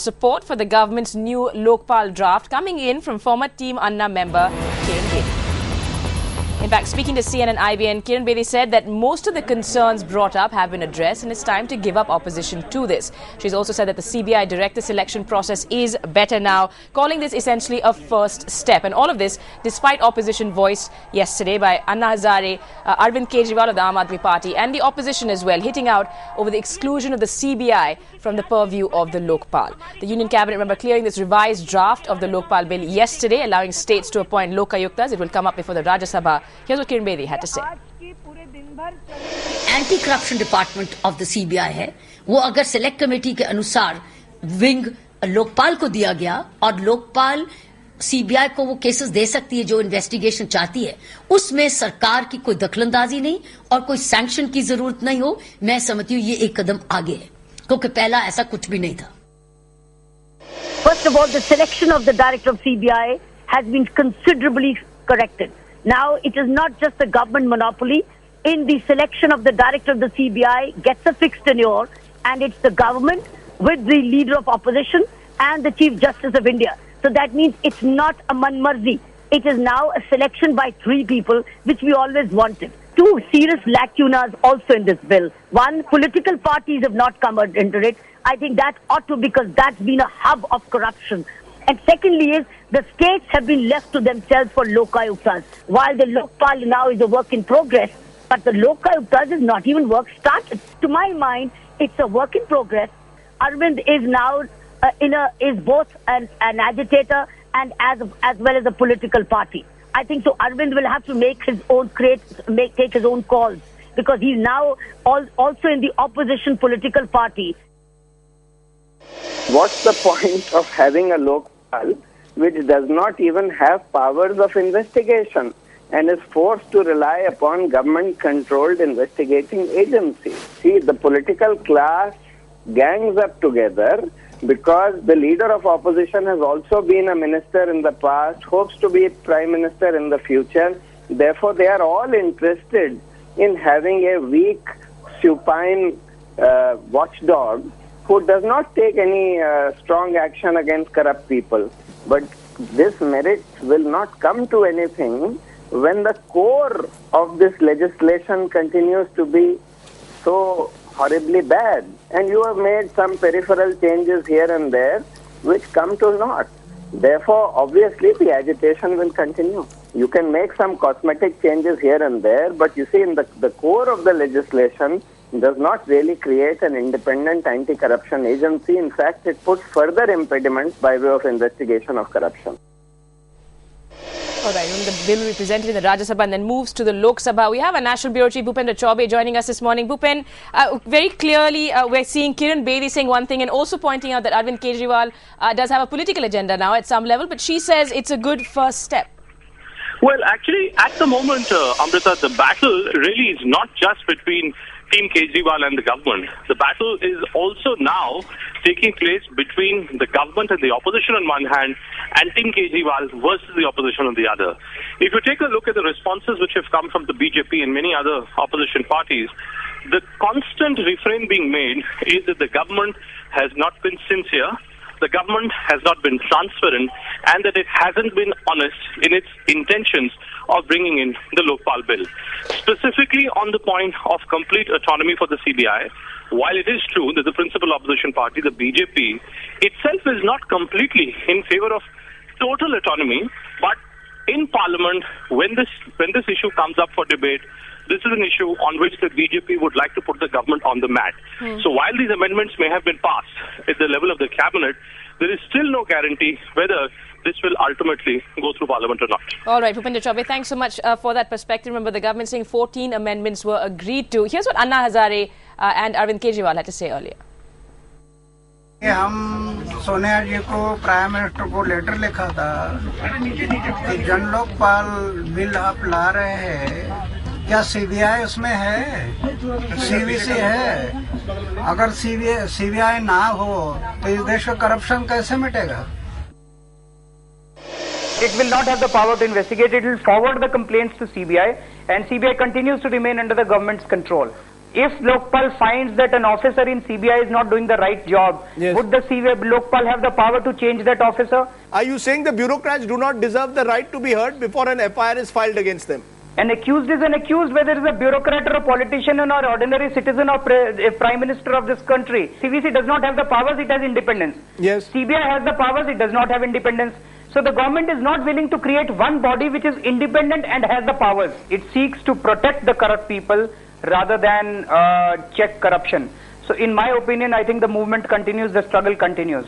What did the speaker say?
support for the government's new Lokpal draft coming in from former Team Anna member Kiran Bedi. In fact, speaking to CNN IBN, Kiran Bedi said that most of the concerns brought up have been addressed and it's time to give up opposition to this. She's also said that the CBI director selection process is better now, calling this essentially a first step. And all of this despite opposition voiced yesterday by Anna Hazare, Arvind Kejriwal of the Aam Aadmi Party and the opposition as well, hitting out over the exclusion of the CBI from the purview of the Lokpal. The Union Cabinet, remember, clearing this revised draft of the Lokpal Bill yesterday, allowing states to appoint Lokayuktas. It will come up before the Rajya Sabha. Here's what Kiran Bedi had to say. Anti-corruption department of the CBI है, वो अगर select committee के अनुसार wing Lokpal को दिया गया और Lokpal CBI को वो केसेस दे सकती है जो इन्वेस्टिगेशन चाहती है, उसमें सरकार की कोई दखलंदाजी नहीं और कोई सैंक्शन की जरूरत नहीं हो, मैं समझती हूँ ये एक कदम आगे है, क्योंकि पहला ऐसा कुछ भी नहीं था. First of all, the selection of the director of CBI has been considerably corrected. Now, it is not just a government monopoly. In the selection of the director of the CBI gets a fixed tenure, and it's the government with the leader of opposition and the Chief Justice of India. So that means it's not a manmarzi. It is now a selection by three people, which we always wanted. Two serious lacunas also in this bill. One, political parties have not come into it. I think that ought to, because that's been a hub of corruption. And secondly is, the states have been left to themselves for Lokayuktas. While the Lokpal now is a work in progress, but the Lokayuktas is not even work started. To my mind, it's a work in progress. Arvind is now is both an agitator and as well as a political party. I think so. Arvind will have to make his own take his own calls, because he's now also in the opposition political party. What's the point of having a Lokpal which does not even have powers of investigation and is forced to rely upon government-controlled investigating agencies? See, the political class gangs up together because the leader of opposition has also been a minister in the past, hopes to be prime minister in the future. Therefore, they are all interested in having a weak, supine watchdog who does not take any strong action against corrupt people. But this merit will not come to anything when the core of this legislation continues to be so horribly bad. And you have made some peripheral changes here and there which come to naught. Therefore, obviously, the agitation will continue. You can make some cosmetic changes here and there, but you see, in the core of the legislation does not really create an independent anti-corruption agency. In fact, it puts further impediments by way of investigation of corruption. All right, the bill will be presented in the Rajya Sabha and then moves to the Lok Sabha. We have our National Bureau Chief Bhupen Chaubey joining us this morning. Bhupen, very clearly we're seeing Kiran Bedi saying one thing and also pointing out that Arvind Kejriwal does have a political agenda now at some level, but she says it's a good first step. Well, actually, at the moment, Amrita, the battle really is not just between Team Kejriwal and the government. The battle is also now taking place between the government and the opposition on one hand and Team Kejriwal versus the opposition on the other. If you take a look at the responses which have come from the BJP and many other opposition parties, the constant refrain being made is that the government has not been sincere, the government has not been transparent, and that it hasn't been honest in its intentions of bringing in the Lokpal Bill. Specifically on the point of complete autonomy for the CBI, while it is true that the principal opposition party, the BJP, itself is not completely in favor of total autonomy, but in Parliament, when this issue comes up for debate, this is an issue on which the BJP would like to put the government on the mat. So while these amendments may have been passed at the level of the cabinet, there is still no guarantee whether this will ultimately go through Parliament or not. All right, Bhupen Chaubey, thanks so much for that perspective. Remember, the government saying 14 amendments were agreed to. Here's what Anna Hazare and Arvind Kejriwal had to say earlier. हम सोनिया जी को prime minister को letter लिखा था कि जन Lokpal bill आप ला रहे हैं, क्या सीबीआई उसमें है, सीवीसी है? अगर सीबीआई ना हो तो इस देश का करप्शन कैसे मिटेगा? It will not have the power to investigate. It will forward the complaints to CBI, and CBI continues to remain under the government's control. if Lokpal finds that an officer in CBI is not doing the right job, Yes. would the Lokpal have the power to change that officer? Are you saying the bureaucrats do not deserve the right to be heard before an FIR is filed against them? An accused is an accused, whether it's a bureaucrat or a politician or ordinary citizen or a prime minister of this country. CVC does not have the powers, it has independence. Yes. CBI has the powers, it does not have independence. So the government is not willing to create one body which is independent and has the powers. It seeks to protect the corrupt people rather than check corruption. So in my opinion, I think the movement continues, the struggle continues.